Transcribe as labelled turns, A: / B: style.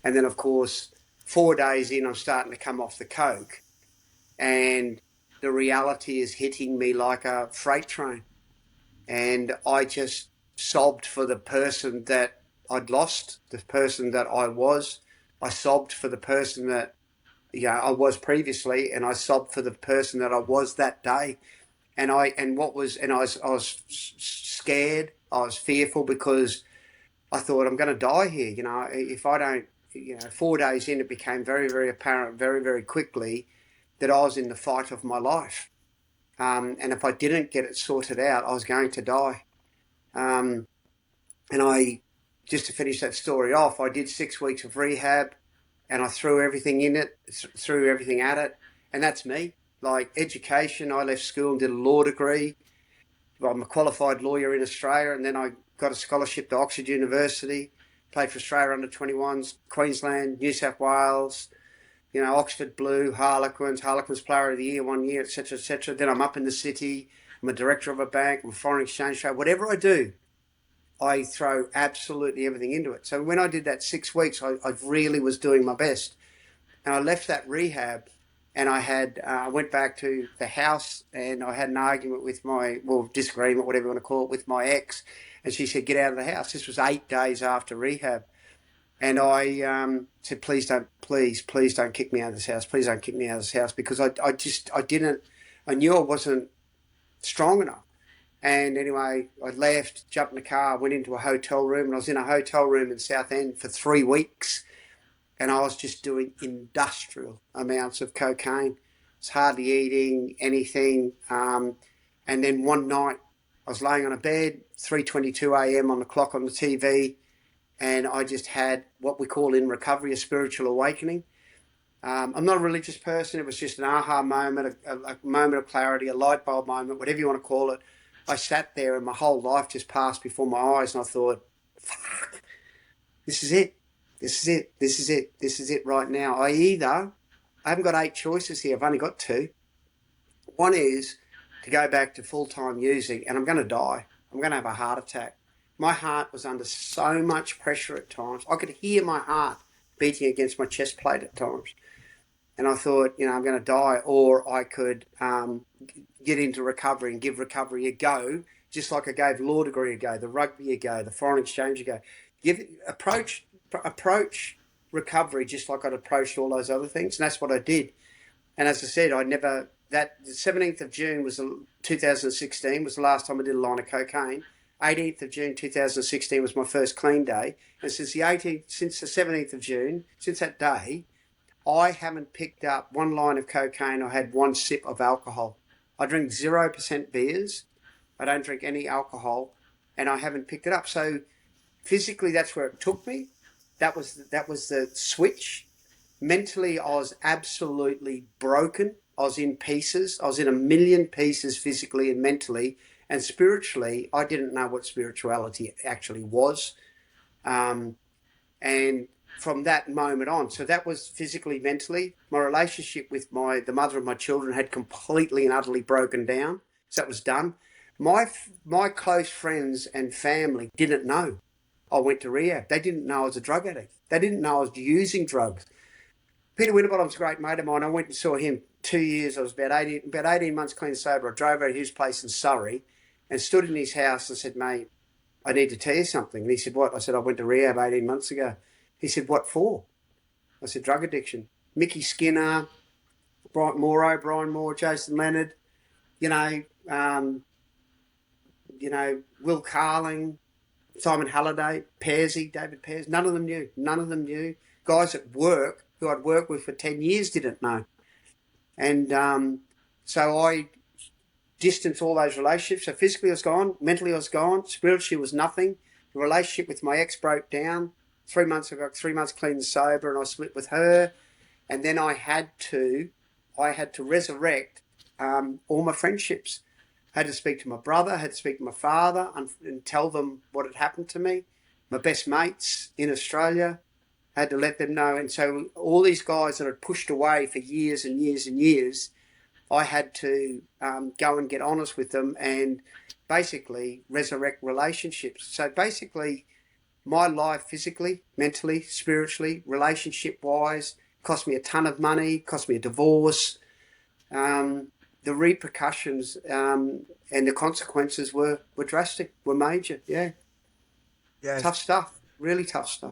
A: And then, of course, 4 days in, I'm starting to come off the coke, and the reality is hitting me like a freight train. And I just sobbed for the person that I'd lost, the person that I was. I sobbed for the person that I was previously, and I sobbed for the person that I was that day. I was scared. I was fearful because I thought I'm going to die here. If I don't, 4 days in, it became very, very apparent, very, very quickly that I was in the fight of my life. And if I didn't get it sorted out, I was going to die. Um, and just to finish that story off, I did 6 weeks of rehab, and I threw everything in it, threw everything at it. And that's me. Like education, I left school and did a law degree. Well, I'm a qualified lawyer in Australia, and then I got a scholarship to Oxford University, played for Australia under 21s, Queensland, New South Wales, Oxford Blue, Harlequins Player of the Year 1 year, etc., etc. Then I'm up in the city. I'm a director of a bank. I'm a foreign exchange trader. Whatever I do, I throw absolutely everything into it. So when I did that 6 weeks, I really was doing my best. And I left that rehab, and I went back to the house, and I had an argument with disagreement, whatever you want to call it, with my ex. And she said, get out of the house. This was 8 days after rehab. And I said, please don't kick me out of this house. Please don't kick me out of this house, because I knew I wasn't strong enough. And anyway, I left, jumped in the car, went into a hotel room, and I was in a hotel room in Southend for 3 weeks. And I was just doing industrial amounts of cocaine. I was hardly eating anything. And then one night I was laying on a bed, 3:22 a.m. on the clock on the TV, and I just had what we call in recovery a spiritual awakening. I'm not a religious person. It was just an aha moment, a moment of clarity, a light bulb moment, whatever you want to call it. I sat there and my whole life just passed before my eyes, and I thought, fuck, this is it. This is it. This is it. This is it right now. I haven't got 8 choices here. I've only got 2. One is to go back to full-time using, and I'm going to die. I'm going to have a heart attack. My heart was under so much pressure at times. I could hear my heart beating against my chest plate at times. And I thought, I'm going to die, or I could get into recovery and give recovery a go, just like I gave law degree a go, the rugby a go, the foreign exchange a go. Approach recovery just like I'd approached all those other things, and that's what I did. And as I said, the 17th of June 2016 was the last time I did a line of cocaine. 18th of June 2016 was my first clean day, and since the 17th of June, since that day, I haven't picked up one line of cocaine or had one sip of alcohol. I drink 0% beers. I don't drink any alcohol, and I haven't picked it up. So physically, that's where it took me. That was the switch. Mentally, I was absolutely broken. I was in pieces. I was in a million pieces physically and mentally. And spiritually, I didn't know what spirituality actually was. And from that moment on, so that was physically, mentally. My relationship with the mother of my children had completely and utterly broken down. So that was done. My close friends and family didn't know I went to rehab. They didn't know I was a drug addict. They didn't know I was using drugs. Peter Winterbottom's a great mate of mine. I went and saw him 2 years. I was about 18 months clean sober. I drove over to his place in Surrey and stood in his house and said, mate, I need to tell you something. And he said, what? I said, I went to rehab 18 months ago. He said, what for? I said, drug addiction. Mickey Skinner, Brian Moore, Jason Leonard, Will Carling, Simon Halliday, David Pearce, none of them knew. Guys at work who I'd worked with for 10 years didn't know. And so I distanced all those relationships. So physically I was gone, mentally I was gone, spiritually was nothing. The relationship with my ex broke down. 3 months ago, 3 months clean and sober, and I split with her. And then I had to resurrect all my friendships. I had to speak to my brother, I had to speak to my father and tell them what had happened to me. My best mates in Australia, I had to let them know. And so all these guys that I'd pushed away for years and years and years, I had to go and get honest with them and basically resurrect relationships. So basically, my life physically, mentally, spiritually, relationship wise, cost me a ton of money, cost me a divorce. Um, the repercussions and the consequences were drastic, were major. Yeah,
B: Yes.
A: tough stuff, really tough stuff.